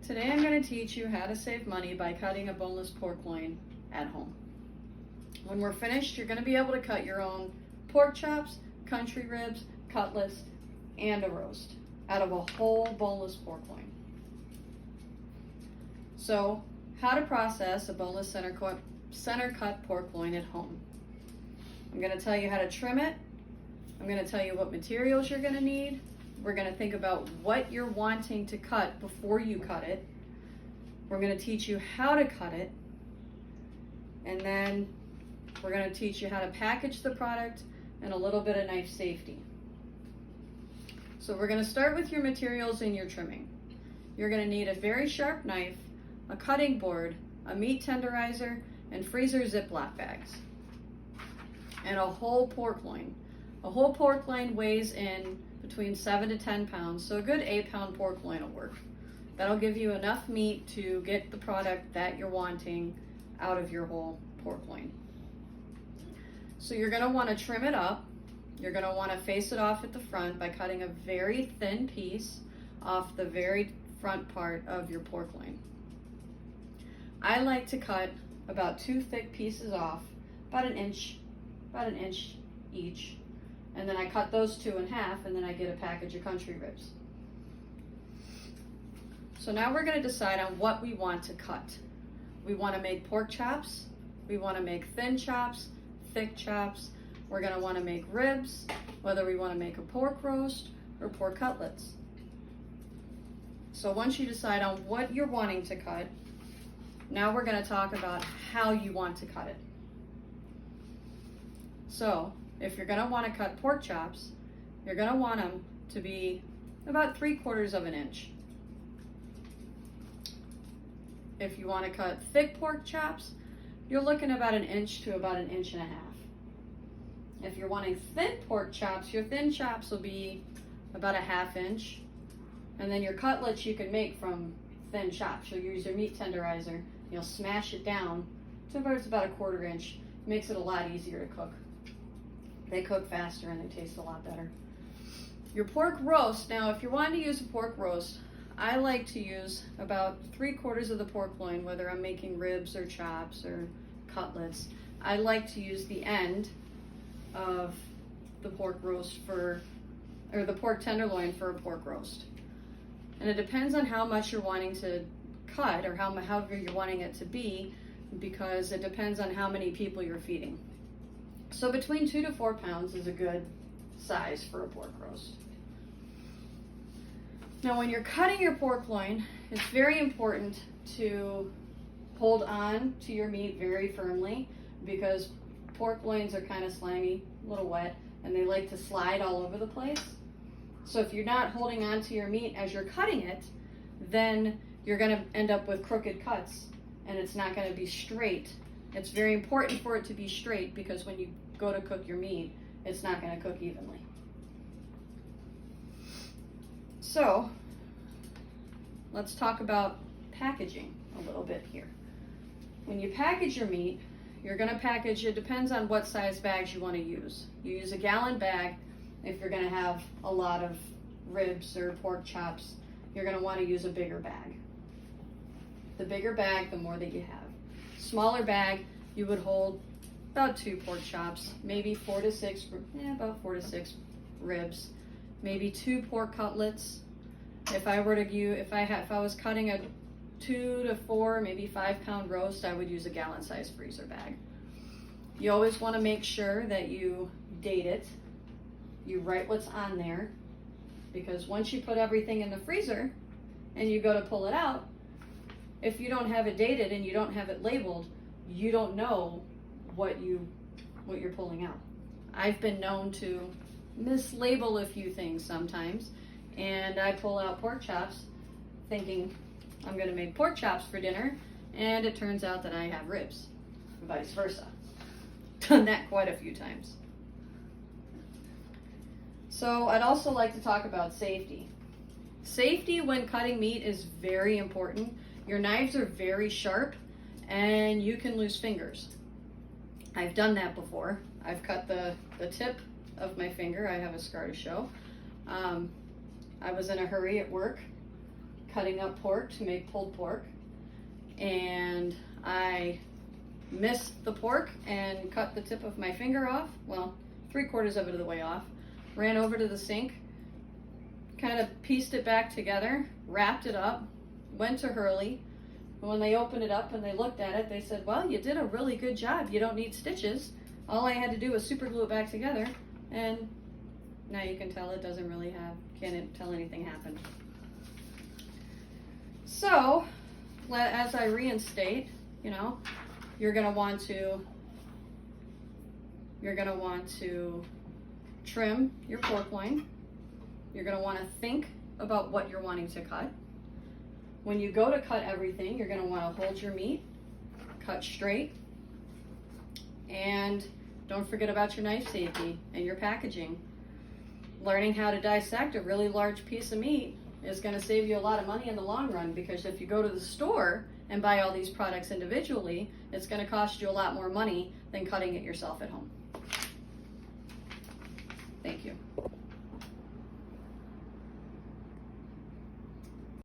Today I'm going to teach you how to save money by cutting a boneless pork loin at home. When we're finished, you're going to be able to cut your own pork chops, country ribs, cutlets, and a roast out of a whole boneless pork loin. So, how to process a boneless center cut pork loin at home. I'm going to tell you how to trim it. I'm going to tell you what materials you're going to need. We're going to think about what you're wanting to cut before you cut it. We're going to teach you how to cut it. And then we're going to teach you how to package the product and a little bit of knife safety. So we're going to start with your materials and your trimming. You're going to need a very sharp knife, a cutting board, a meat tenderizer, and freezer Ziploc bags. And a whole pork loin. A whole pork loin weighs in between 7 to 10 pounds, so a good 8-pound pork loin will work. That'll give you enough meat to get the product that you're wanting out of your whole pork loin. So you're going to want to trim it up. You're going to want to face it off at the front by cutting a very thin piece off the very front part of your pork loin. I like to cut about 2 thick pieces off, about an inch each. And then I cut those 2 in half, and then I get a package of country ribs. So now we're going to decide on what we want to cut. We want to make pork chops. We want to make thin chops, thick chops. We're going to want to make ribs, whether we want to make a pork roast or pork cutlets. So once you decide on what you're wanting to cut, now we're going to talk about how you want to cut it. So, if you're going to want to cut pork chops, you're going to want them to be about 3/4 of an inch. If you want to cut thick pork chops, you're looking about 1 inch to about 1.5 inches. If you're wanting thin pork chops, your thin chops will be about 1/2 inch. And then your cutlets you can make from thin chops. You'll use your meat tenderizer, you'll smash it down to about 1/4 inch. Makes it a lot easier to cook. They cook faster and they taste a lot better. Your pork roast, now if you're wanting to use a pork roast, I like to use about 3/4 of the pork loin, whether I'm making ribs or chops or cutlets. I like to use the end of the pork roast or the pork tenderloin for a pork roast. And it depends on how much you're wanting to cut or however you're wanting it to be, because it depends on how many people you're feeding. So between 2 to 4 pounds is a good size for a pork roast. Now when you're cutting your pork loin, it's very important to hold on to your meat very firmly, because pork loins are kind of slimy, a little wet, and they like to slide all over the place. So if you're not holding on to your meat as you're cutting it, then you're going to end up with crooked cuts and it's not going to be straight. It's very important for it to be straight, because when you go to cook your meat, it's not going to cook evenly. So let's talk about packaging a little bit here. When you package your meat, you're going to package, it depends on what size bags you want to use. You use a gallon bag if you're going to have a lot of ribs or pork chops. You're going to want to use a bigger bag. The bigger bag, the more that you have. Smaller bag, you would hold about 2 pork chops, maybe 4 to 6, about 4 to 6 ribs, maybe 2 pork cutlets. If I was cutting a 2 to 4, maybe 5-pound roast, I would use a gallon-sized freezer bag. You always want to make sure that you date it. You write what's on there, because once you put everything in the freezer and you go to pull it out, if you don't have it dated and you don't have it labeled, you don't know what you're pulling out. I've been known to mislabel a few things sometimes, and I pull out pork chops thinking I'm going to make pork chops for dinner, and it turns out that I have ribs, vice versa. Done that quite a few times. So I'd also like to talk about safety. Safety when cutting meat is very important. Your knives are very sharp and you can lose fingers. I've done that before. I've cut the tip of my finger. I have a scar to show. I was in a hurry at work, cutting up pork to make pulled pork, and I missed the pork and cut the tip of my finger off, well, 3/4 of the way off, ran over to the sink, kind of pieced it back together, wrapped it up, went to Hurley. When they opened it up and they looked at it, they said, well, you did a really good job. You don't need stitches. All I had to do was super glue it back together, and now you can tell it doesn't really can't tell anything happened. So, as I reinstate, you know, you're gonna want to trim your pork loin. You're gonna want to think about what you're wanting to cut. When you go to cut everything, you're gonna want to hold your meat, cut straight, and don't forget about your knife safety and your packaging. Learning how to dissect a really large piece of meat is going to save you a lot of money in the long run, because if you go to the store and buy all these products individually, it's going to cost you a lot more money than cutting it yourself at home. Thank you.